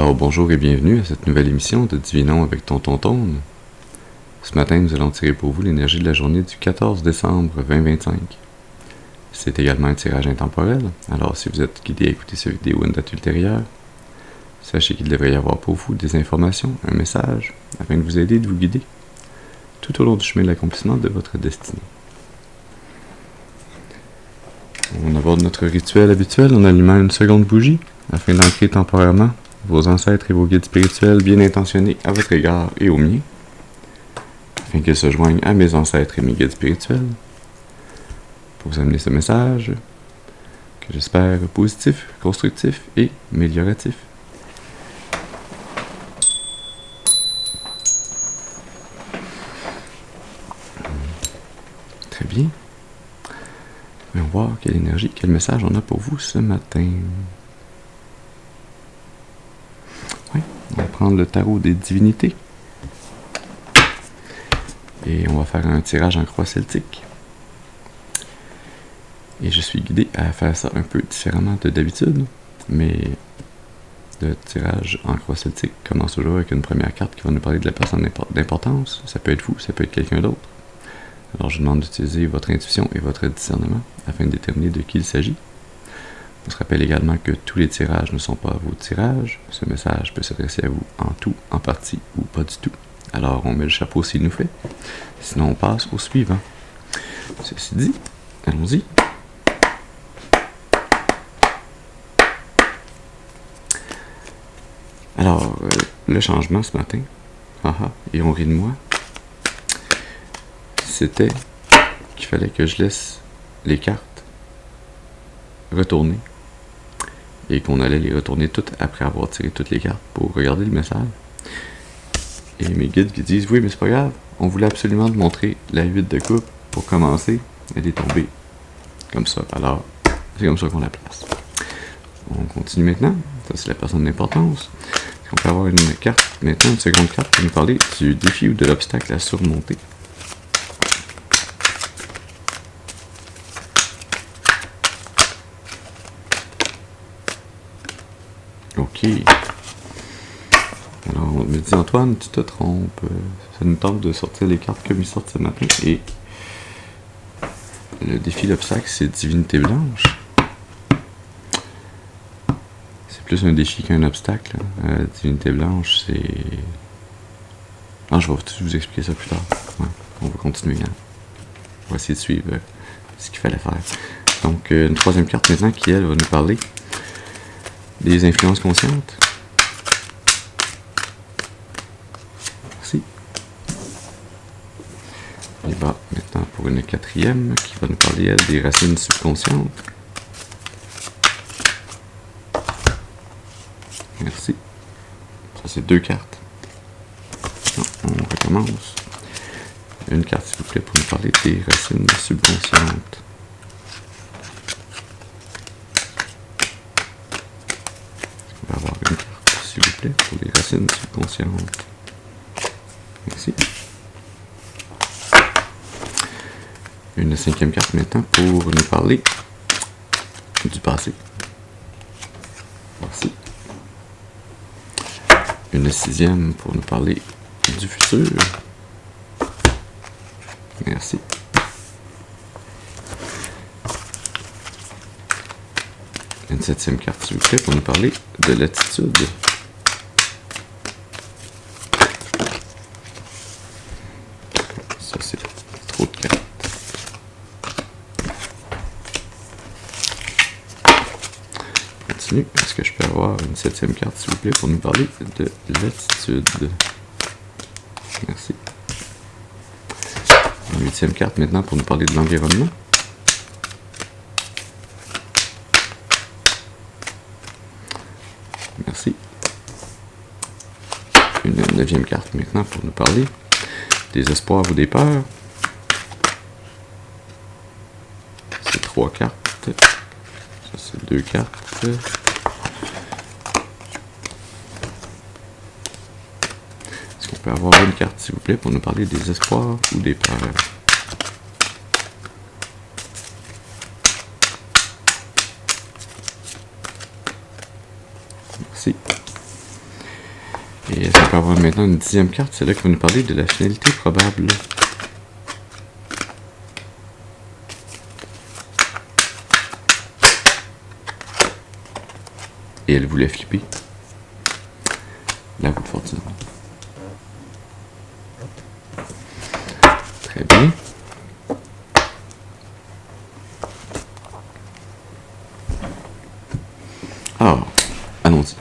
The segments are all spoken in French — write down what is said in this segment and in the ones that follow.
Alors bonjour et bienvenue à cette nouvelle émission de Divinons avec Tonton Tone. Ce matin, nous allons tirer pour vous l'énergie de la journée du 14 décembre 2025. C'est également un tirage intemporel, alors si vous êtes guidé à écouter cette vidéo à une date ultérieure, sachez qu'il devrait y avoir pour vous des informations, un message, afin de vous aider et de vous guider tout au long du chemin de l'accomplissement de votre destinée. On aborde notre rituel habituel en allumant une seconde bougie, afin d'ancrer temporairement vos ancêtres et vos guides spirituels bien intentionnés à votre égard et au mien, afin qu'ils se joignent à mes ancêtres et mes guides spirituels, pour vous amener ce message, que j'espère positif, constructif et amélioratif. Très bien. Voyons voir quelle énergie, quel message on a pour vous ce matin. On va prendre le tarot des divinités. Et on va faire un tirage en croix celtique. Et je suis guidé à faire ça un peu différemment de d'habitude. Mais le tirage en croix celtique commence toujours avec une première carte qui va nous parler de la personne d'importance. Ça peut être vous, ça peut être quelqu'un d'autre. Alors je vous demande d'utiliser votre intuition et votre discernement afin de déterminer de qui il s'agit. On se rappelle également que tous les tirages ne sont pas vos tirages. Ce message peut s'adresser à vous en tout, en partie ou pas du tout. Alors on met le chapeau s'il nous fait. Sinon on passe au suivant. Ceci dit, allons-y. Alors, le changement ce matin, et on rit de moi, c'était qu'il fallait que je laisse les cartes retourner et qu'on allait les retourner toutes après avoir tiré toutes les cartes pour regarder le message. Et mes guides qui disent oui mais c'est pas grave, on voulait absolument te montrer la 8 de coupe pour commencer, elle est tombée comme ça, alors c'est comme ça qu'on la place. On continue maintenant, ça c'est la personne d'importance. On peut avoir une carte, maintenant une seconde carte pour nous parler du défi ou de l'obstacle à surmonter. Ok. Alors, on me dit Antoine, tu te trompes. Ça nous tente de sortir les cartes comme ils sortent ce matin. Et le défi, l'obstacle, c'est Divinité Blanche. C'est plus un défi qu'un obstacle. Divinité Blanche, c'est... Ah, je vais tout vous expliquer ça plus tard. Ouais, on va continuer. Hein. On va essayer de suivre ce qu'il fallait faire. Donc, une troisième carte maintenant qui, elle, va nous parler des influences conscientes. Merci. Et bah, maintenant pour une quatrième qui va nous parler, elle, des racines subconscientes. Merci. Ça, c'est deux cartes. Non, on recommence. Une carte, s'il vous plaît, pour nous parler des racines subconscientes. On va avoir une carte, s'il vous plaît, pour les racines subconscientes. Merci. Une cinquième carte maintenant pour nous parler du passé. Merci. Une sixième pour nous parler du futur. Merci. Une septième carte, s'il vous plaît, pour nous parler de l'attitude. Ça, c'est trop de cartes. Continue. Est-ce que je peux avoir une septième carte, s'il vous plaît, pour nous parler de l'attitude? Merci. Une huitième carte maintenant pour nous parler de l'environnement. Merci. Une neuvième carte maintenant pour nous parler des espoirs ou des peurs. C'est trois cartes. Ça, c'est deux cartes. Est-ce qu'on peut avoir une carte, s'il vous plaît, pour nous parler des espoirs ou des peurs? Merci. va avoir maintenant une 10e carte, c'est là qui va nous parler de la finalité probable. Et elle voulait flipper. La roue de fortune. Très bien. Alors, allons-y.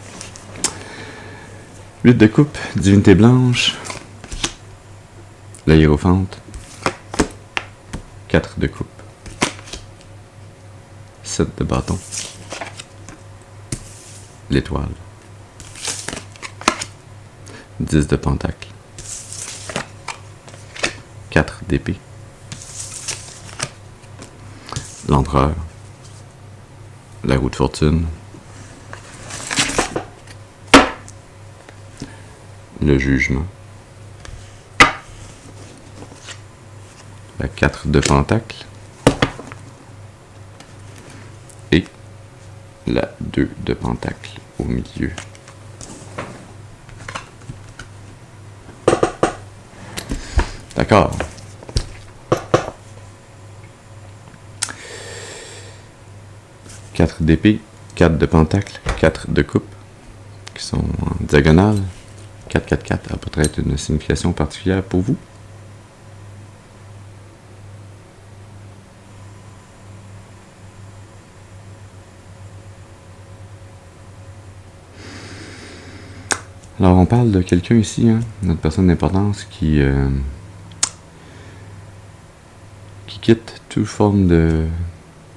8 de coupe, divinité blanche, la hiérophante, 4 de coupe, 7 de bâton, l'étoile, 10 de pentacle, 4 d'épée, l'empereur, la roue de fortune, le jugement, la 4 de pentacle et la 2 de pentacle au milieu. D'accord. Quatre d'épée, 4 de pentacle, 4 de coupe, qui sont en diagonale. 4-4-4 a peut-être une signification particulière pour vous. Alors, on parle de quelqu'un ici, hein, notre personne d'importance, qui quitte toute forme de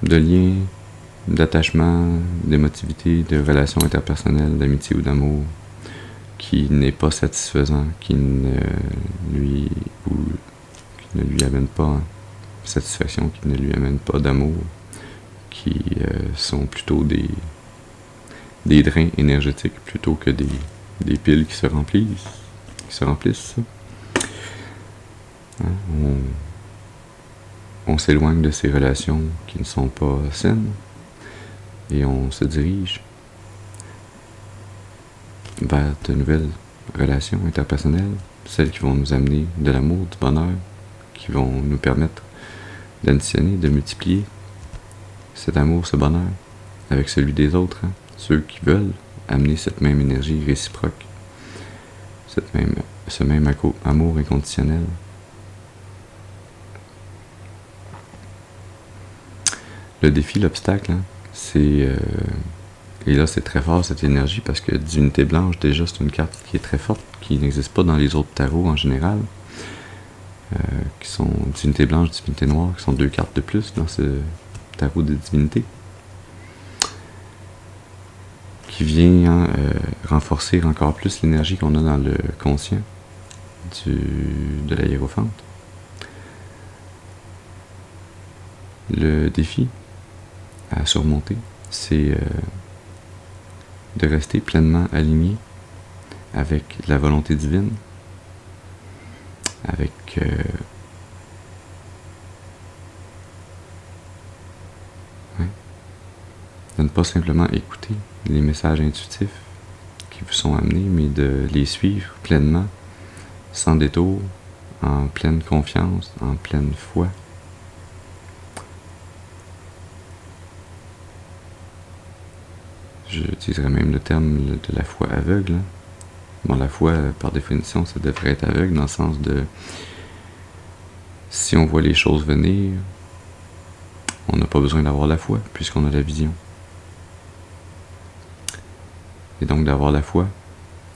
lien, d'attachement, d'émotivité, de relations interpersonnelles, d'amitié ou d'amour, qui n'est pas satisfaisant, qui ne lui amène pas satisfaction, qui ne lui amène pas d'amour, qui sont plutôt des drains énergétiques plutôt que des piles qui se remplissent. Hein, on s'éloigne de ces relations qui ne sont pas saines et on se dirige vers de nouvelles relations interpersonnelles, celles qui vont nous amener de l'amour, du bonheur, qui vont nous permettre d'additionner, de multiplier cet amour, ce bonheur avec celui des autres, hein, ceux qui veulent amener cette même énergie réciproque, ce même amour inconditionnel. Le défi, l'obstacle, hein, c'est... et là, c'est très fort, cette énergie, parce que Divinité Blanche, déjà, c'est une carte qui est très forte, qui n'existe pas dans les autres tarots en général, qui sont Divinité Blanche, Divinité Noire, qui sont 2 cartes de plus dans ce tarot des divinités, qui vient renforcer encore plus l'énergie qu'on a dans le conscient de la hiérophante. Le défi à surmonter, c'est de rester pleinement aligné avec la volonté divine, avec de ne pas simplement écouter les messages intuitifs qui vous sont amenés, mais de les suivre pleinement, sans détour, en pleine confiance, en pleine foi. J'utiliserais même le terme de la foi aveugle. Hein. Bon, la foi, par définition, ça devrait être aveugle dans le sens de si on voit les choses venir, on n'a pas besoin d'avoir la foi, puisqu'on a la vision. Et donc d'avoir la foi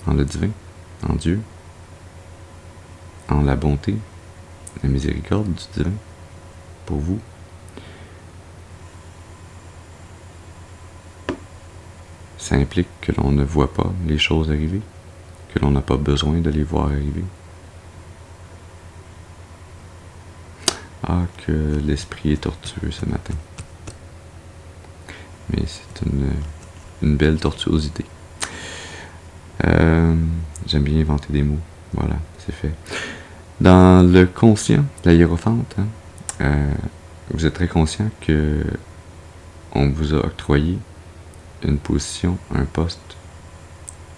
en le divin, en Dieu, en la bonté, la miséricorde du divin pour vous. Ça implique que l'on ne voit pas les choses arriver, que l'on n'a pas besoin de les voir arriver. Ah, que l'esprit est tortueux ce matin. Mais c'est une belle tortuosité. J'aime bien inventer des mots. Voilà, c'est fait. Dans le conscient, la hiérophante, hein, vous êtes très conscient que on vous a octroyé une position, un poste,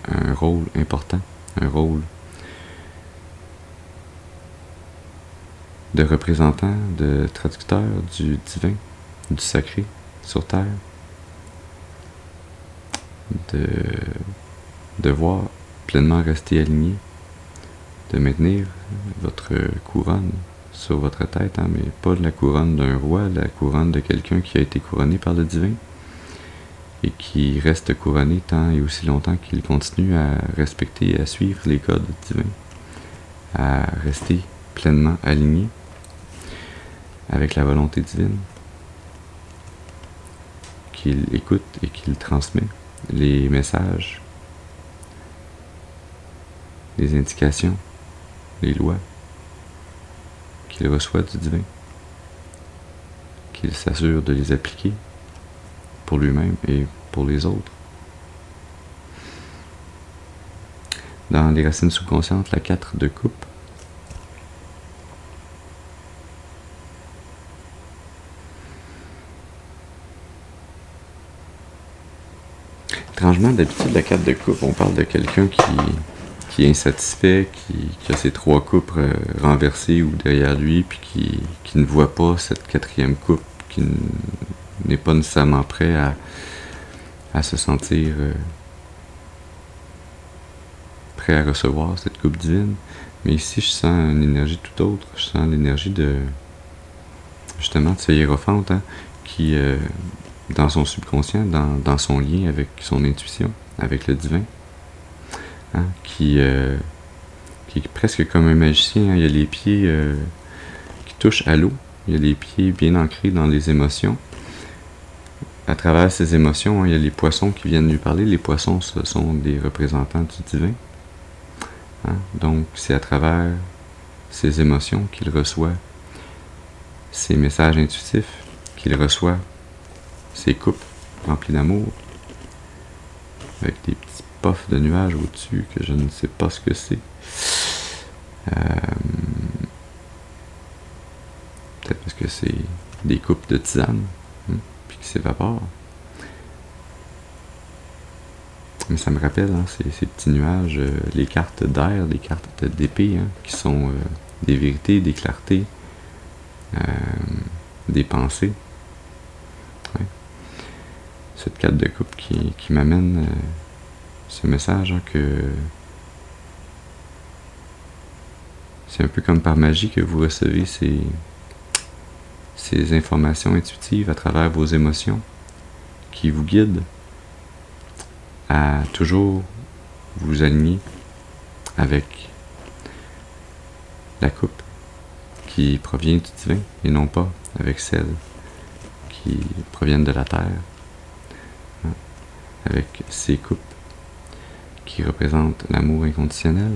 un rôle important, un rôle de représentants, de traducteurs du divin, du sacré sur Terre, de devoir pleinement rester aligné, de maintenir votre couronne sur votre tête, mais pas la couronne d'un roi, la couronne de quelqu'un qui a été couronné par le divin et qui reste couronné tant et aussi longtemps qu'il continue à respecter et à suivre les codes divins, à rester pleinement aligné avec la volonté divine, qu'il écoute et qu'il transmet les messages, les indications, les lois qu'il reçoit du divin, qu'il s'assure de les appliquer pour lui-même et pour les autres. Dans les racines subconscientes, la 4 de coupe, étrangement, d'habitude, la 4 de coupe, on parle de quelqu'un qui est insatisfait, qui a ses 3 coupes renversées ou derrière lui, puis qui ne voit pas cette 4e coupe, qui n'est pas nécessairement prêt à se sentir prêt à recevoir cette coupe divine. Mais ici, je sens une énergie tout autre. Je sens l'énergie de, justement, de ce hiérophante, qui, dans son subconscient, dans son lien avec son intuition, avec le divin, qui est presque comme un magicien. Il y a les pieds qui touchent à l'eau. Il y a les pieds bien ancrés dans les émotions. À travers ces émotions, il y a les poissons qui viennent lui parler. Les poissons, ce sont des représentants du divin. Donc, c'est à travers ces émotions qu'il reçoit ces messages intuitifs, qu'il reçoit ces coupes remplies d'amour, avec des petits puffs de nuages au-dessus que je ne sais pas ce que c'est. Peut-être parce que c'est des coupes de tisane, puis qui s'évaporent. Mais ça me rappelle ces petits nuages, les cartes d'air, les cartes d'épée, qui sont des vérités, des clartés, des pensées. Ouais. Cette carte de coupe qui m'amène ce message que c'est un peu comme par magie que vous recevez ces informations intuitives à travers vos émotions qui vous guident à toujours vous aligner avec la coupe qui provient du divin et non pas avec celles qui proviennent de la terre, avec ces coupes qui représentent l'amour inconditionnel,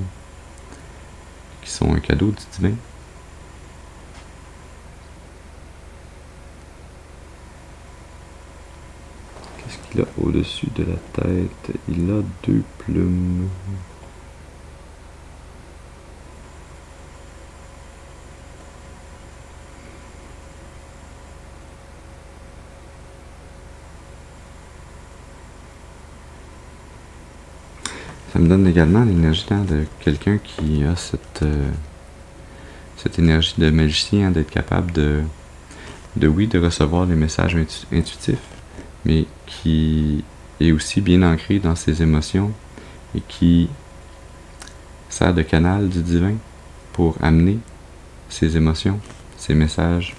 qui sont un cadeau du divin. Qu'est-ce qu'il a au-dessus de la tête? Il a 2 plumes. Ça me donne également l'énergie de quelqu'un qui a cette énergie de magicien, d'être capable de recevoir les messages intuitifs, mais qui est aussi bien ancré dans ses émotions et qui sert de canal du divin pour amener ses émotions, ses messages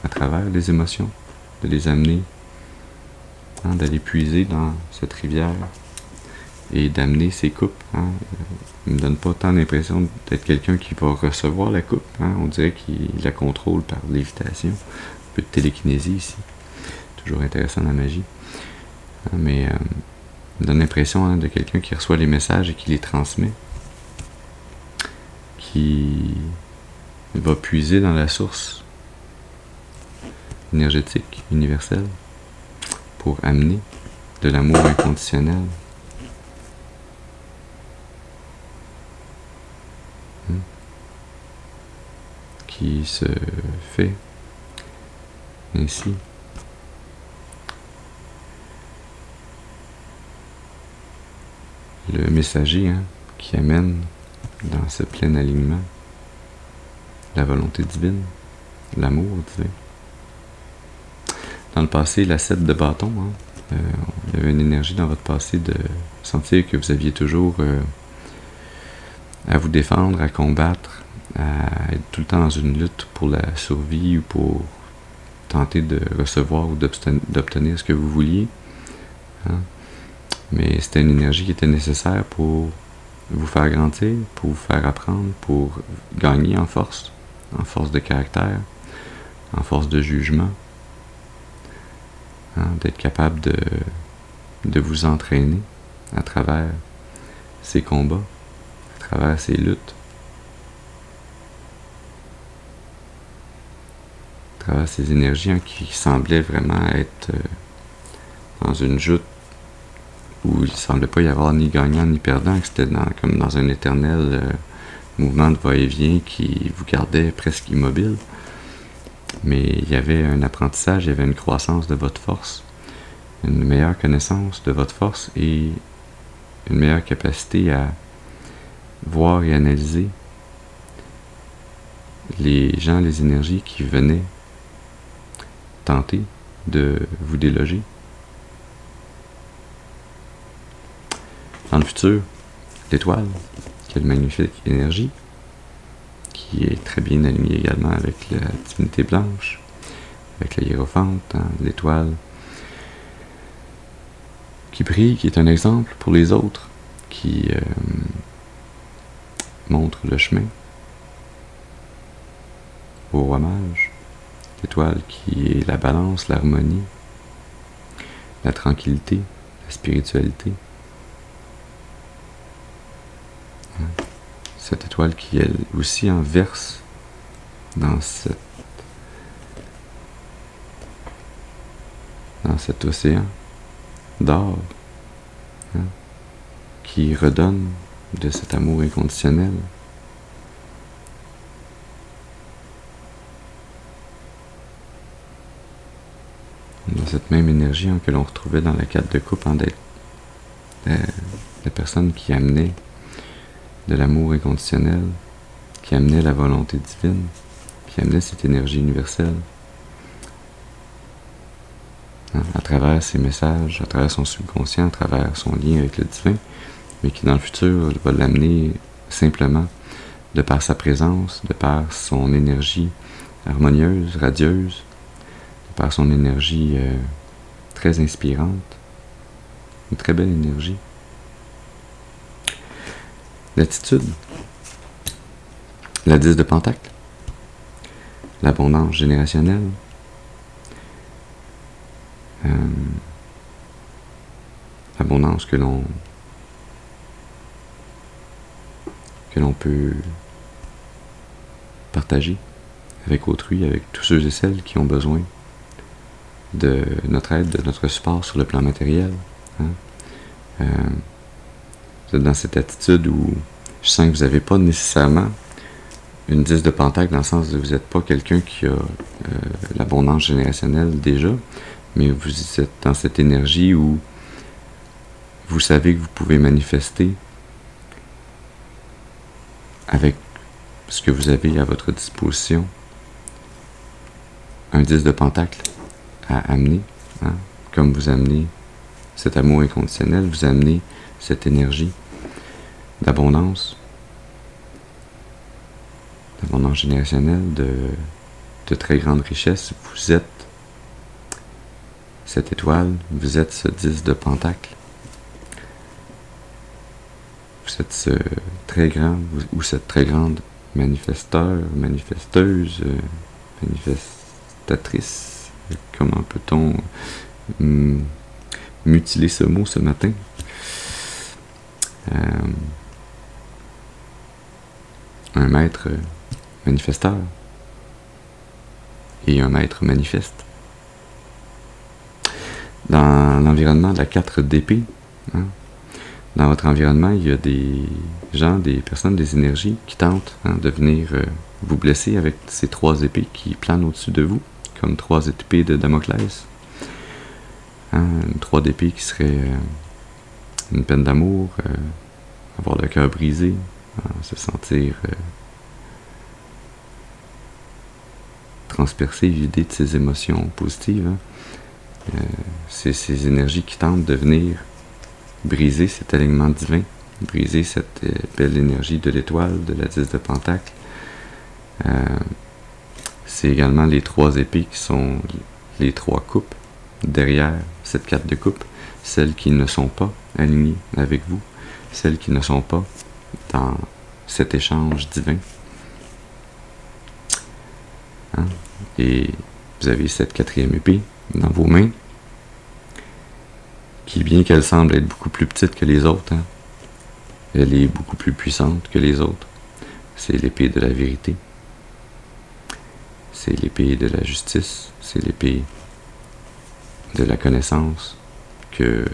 à travers les émotions, de les amener, d'aller puiser dans cette rivière et d'amener ses coupes. Il me donne pas tant l'impression d'être quelqu'un qui va recevoir la coupe. On dirait qu'il la contrôle par lévitation. Un peu de télékinésie ici. Toujours intéressant la magie. Mais il me donne l'impression de quelqu'un qui reçoit les messages et qui les transmet. Qui va puiser dans la source énergétique, universelle, pour amener de l'amour inconditionnel. Qui se fait ainsi. Le messager qui amène dans ce plein alignement la volonté divine, l'amour divin. Dans le passé, la 7 de bâton, il y avait une énergie dans votre passé de sentir que vous aviez toujours à vous défendre, à combattre, à être tout le temps dans une lutte pour la survie ou pour tenter de recevoir ou d'obtenir ce que vous vouliez. Mais c'était une énergie qui était nécessaire pour vous faire grandir, pour vous faire apprendre, pour gagner en force de caractère, en force de jugement, d'être capable de vous entraîner à travers ces combats, à travers ces luttes, à travers ces énergies qui semblaient vraiment être dans une joute où il ne semblait pas y avoir ni gagnant ni perdant, que c'était comme dans un éternel mouvement de va-et-vient qui vous gardait presque immobile. Mais il y avait un apprentissage, il y avait une croissance de votre force, une meilleure connaissance de votre force et une meilleure capacité à voir et analyser les gens, les énergies qui venaient tenter de vous déloger. Dans le futur, l'étoile, quelle magnifique énergie, qui est très bien alignée également avec la divinité blanche, avec la hiérophante, l'étoile qui brille, qui est un exemple pour les autres, qui montre le chemin au roi mage, l'étoile qui est la balance, l'harmonie, la tranquillité, la spiritualité. Cette étoile qui, elle aussi, en verse dans cet océan d'or, qui redonne de cet amour inconditionnel. Dans cette même énergie que l'on retrouvait dans la 4 de coupe, d'être la personne qui amenait de l'amour inconditionnel, qui amenait la volonté divine, qui amenait cette énergie universelle. À travers ses messages, à travers son subconscient, à travers son lien avec le divin, mais qui dans le futur va l'amener simplement de par sa présence, de par son énergie harmonieuse, radieuse, de par son énergie très inspirante, une très belle énergie. L'attitude, la 10 de Pentacle, l'abondance générationnelle, l'abondance que l'on peut partager avec autrui, avec tous ceux et celles qui ont besoin de notre aide, de notre support sur le plan matériel. Vous êtes dans cette attitude où je sens que vous n'avez pas nécessairement une 10 de Pentacle, dans le sens où vous n'êtes pas quelqu'un qui a l'abondance générationnelle déjà, mais vous êtes dans cette énergie où vous savez que vous pouvez manifester avec ce que vous avez à votre disposition un 10 de Pentacle à amener, comme vous amenez cet amour inconditionnel, vous amenez cette énergie d'abondance générationnelle, de très grande richesse. Vous êtes cette étoile, vous êtes ce 10 de Pentacle. Vous êtes ce très grand, ou cette très grande manifesteuse, manifestatrice. Comment peut-on mutiler ce mot ce matin? Un maître manifesteur et un maître manifeste. Dans l'environnement de la 4 d'épée, dans votre environnement, il y a des gens, des personnes, des énergies qui tentent de venir vous blesser avec ces 3 épées qui planent au-dessus de vous, comme 3 épées de Damoclès. Une 3 d'épée qui serait une peine d'amour, avoir le cœur brisé, se sentir transpercer, vider de ses émotions positives. Hein. C'est ces énergies qui tentent de venir briser cet alignement divin, briser cette belle énergie de l'étoile, de la 10 de Pentacle. C'est également les 3 épées qui sont les 3 coupes derrière cette carte de coupe, celles qui ne sont pas alignées avec vous, celles qui ne sont pas dans cet échange divin. Hein? Et vous avez cette 4e épée dans vos mains, qui, bien qu'elle semble être beaucoup plus petite que les autres, hein, elle est beaucoup plus puissante que les autres. C'est l'épée de la vérité. C'est l'épée de la justice. C'est l'épée de la connaissance, que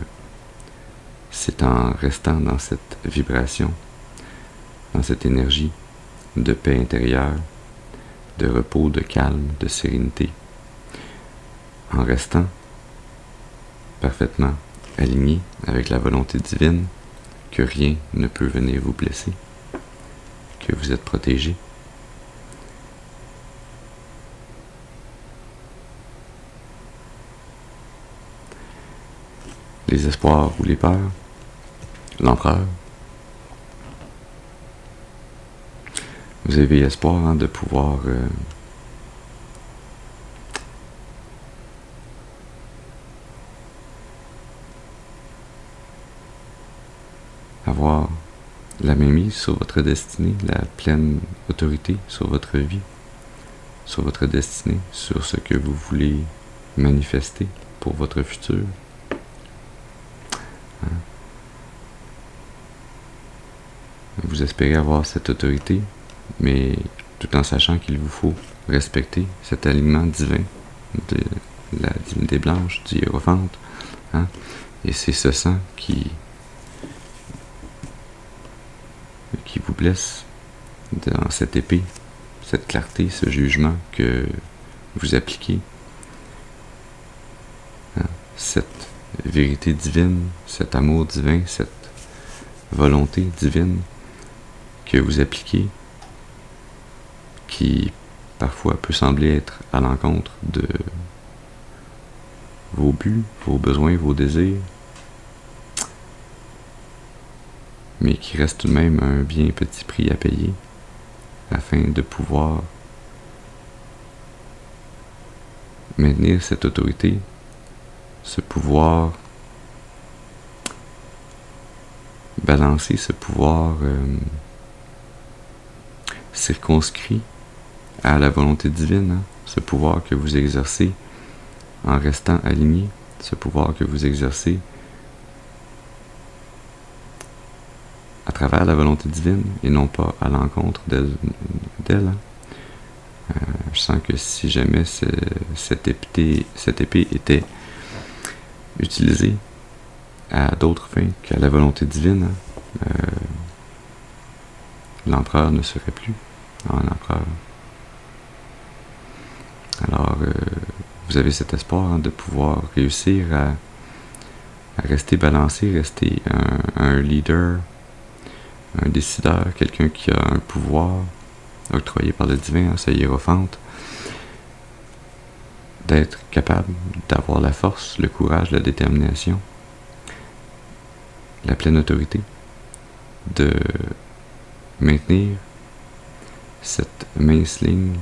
c'est en restant dans cette vibration, dans cette énergie de paix intérieure, de repos, de calme, de sérénité, en restant parfaitement aligné avec la volonté divine, que rien ne peut venir vous blesser, que vous êtes protégé. Les espoirs ou les peurs, l'empereur. Vous avez espoir, hein, de pouvoir avoir la mainmise sur votre destinée, la pleine autorité sur votre vie, sur votre destinée, sur ce que vous voulez manifester pour votre futur. Hein? Vous espérez avoir cette autorité, mais tout en sachant qu'il vous faut respecter cet alignement divin de la divinité blanche, du hiérophante. Hein? Et c'est ce sang qui vous blesse dans cette épée, cette clarté, ce jugement que vous appliquez. Hein? Cette vérité divine, cet amour divin, cette volonté divine que vous appliquez, qui parfois peut sembler être à l'encontre de vos buts, vos besoins, vos désirs, mais qui reste tout de même un bien petit prix à payer afin de pouvoir maintenir cette autorité, ce pouvoir balancer, ce pouvoir circonscrit à la volonté divine, hein? Ce pouvoir que vous exercez en restant aligné, ce pouvoir que vous exercez à travers la volonté divine et non pas à l'encontre d'elle. Hein? Je sens que si jamais cette épée était utilisée à d'autres fins qu'à la volonté divine, hein, l'empereur ne serait plus un empereur. Alors, vous avez cet espoir, hein, de pouvoir réussir à rester balancé, rester un leader, un décideur, quelqu'un qui a un pouvoir octroyé par le divin, hein, ce hiérophante, d'être capable d'avoir la force, le courage, la détermination, la pleine autorité, de maintenir cette mince ligne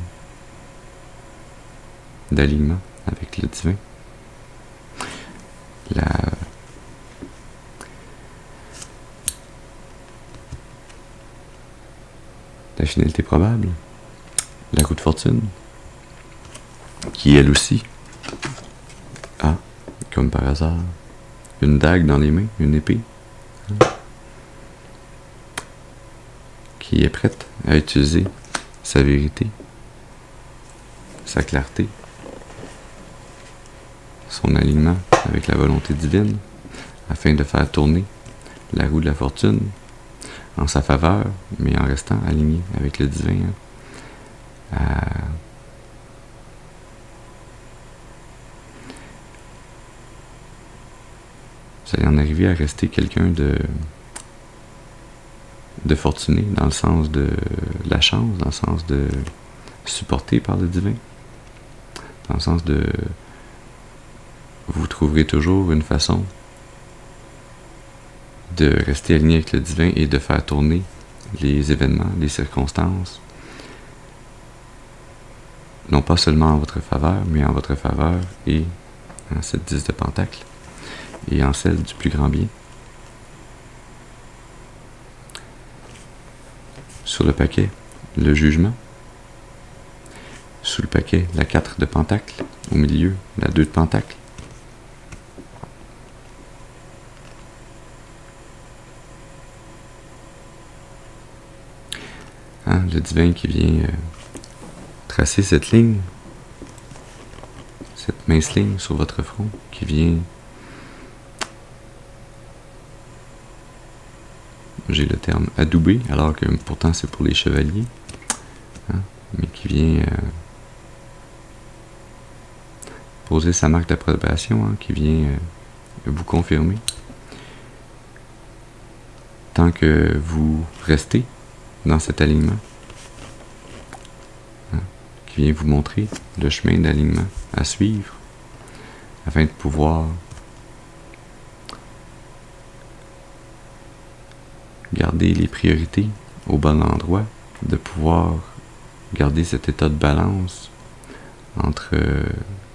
d'alignement avec le divin. La finalité probable, la roue de fortune, qui elle aussi a, comme par hasard, une dague dans les mains, une épée, qui est prête à utiliser sa vérité, sa clarté, son alignement avec la volonté divine, afin de faire tourner la roue de la fortune en sa faveur, mais en restant aligné avec le divin. Vous allez en arriver à rester quelqu'un de fortuné, dans le sens de la chance, dans le sens de supporté par le divin. dans le sens de vous trouverez toujours une façon de rester aligné avec le divin et de faire tourner les événements, les circonstances, non pas seulement en votre faveur, mais en votre faveur et en cette 10 de Pentacle et en celle du plus grand bien. Sur le paquet, le jugement. Sous le paquet, la 4 de Pentacle. Au milieu, la 2 de Pentacle. Le divin qui vient tracer cette ligne, cette mince ligne sur votre front, qui vient, j'ai le terme adouber, alors que pourtant c'est pour les chevaliers, mais qui vient poser sa marque d'approbation, qui vient vous confirmer. Tant que vous restez dans cet alignement, qui vient vous montrer le chemin d'alignement à suivre afin de pouvoir garder les priorités au bon endroit, de pouvoir garder cet état de balance entre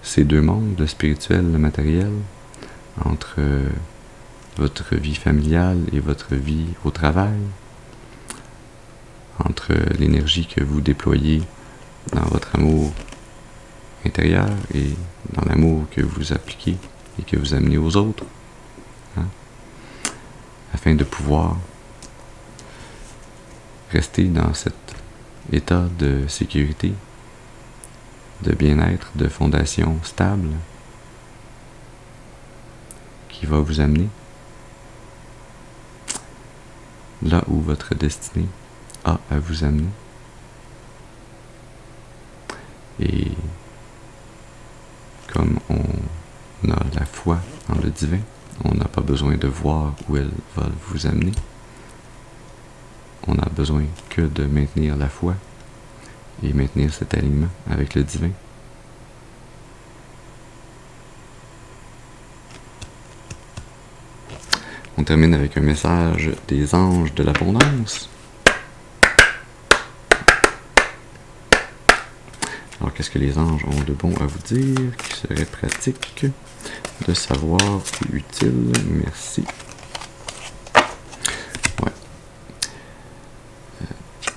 ces deux mondes, le spirituel, le matériel, entre votre vie familiale et votre vie au travail, entre l'énergie que vous déployez dans votre amour intérieur et dans l'amour que vous appliquez et que vous amenez aux autres, afin de pouvoir rester dans cet état de sécurité, de bien-être, de fondation stable qui va vous amener là où votre destinée a à vous amener. Et comme on a la foi en le divin, on n'a pas besoin de voir où elle va vous amener. On n'a besoin que de maintenir la foi et maintenir cet alignement avec le divin. On termine avec un message des anges de l'abondance. Alors, qu'est-ce que les anges ont de bon à vous dire, qui serait pratique de savoir ou utile? Merci. Ouais.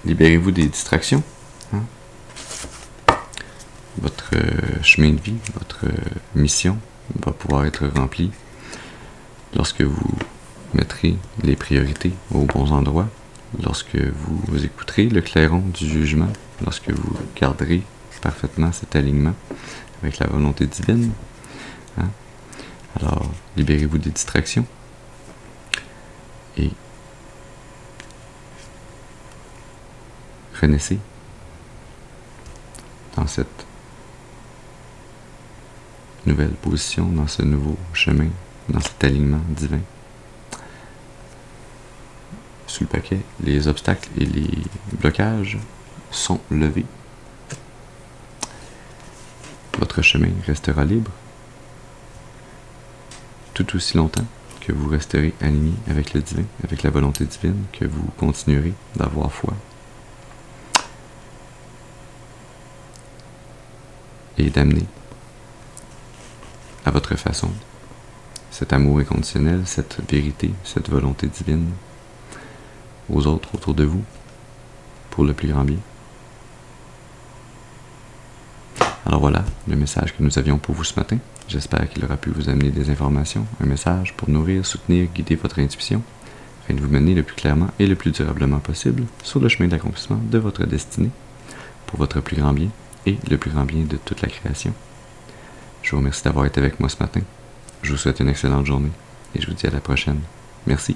Libérez-vous des distractions. Votre chemin de vie, votre mission va pouvoir être rempli lorsque vous mettrez les priorités aux bons endroits, lorsque vous écouterez le clairon du jugement, lorsque vous garderez parfaitement cet alignement avec la volonté divine. Alors, libérez-vous des distractions et renaissez dans cette nouvelle position, dans ce nouveau chemin, dans cet alignement divin. Sous le paquet, les obstacles et les blocages sont levés. Votre chemin restera libre tout aussi longtemps que vous resterez aligné avec le divin, avec la volonté divine, que vous continuerez d'avoir foi et d'amener à votre façon cet amour inconditionnel, cette vérité, cette volonté divine aux autres autour de vous pour le plus grand bien. Alors voilà le message que nous avions pour vous ce matin. J'espère qu'il aura pu vous amener des informations, un message pour nourrir, soutenir, guider votre intuition, afin de vous mener le plus clairement et le plus durablement possible sur le chemin d'accomplissement de votre destinée, pour votre plus grand bien et le plus grand bien de toute la création. Je vous remercie d'avoir été avec moi ce matin. Je vous souhaite une excellente journée et je vous dis à la prochaine. Merci.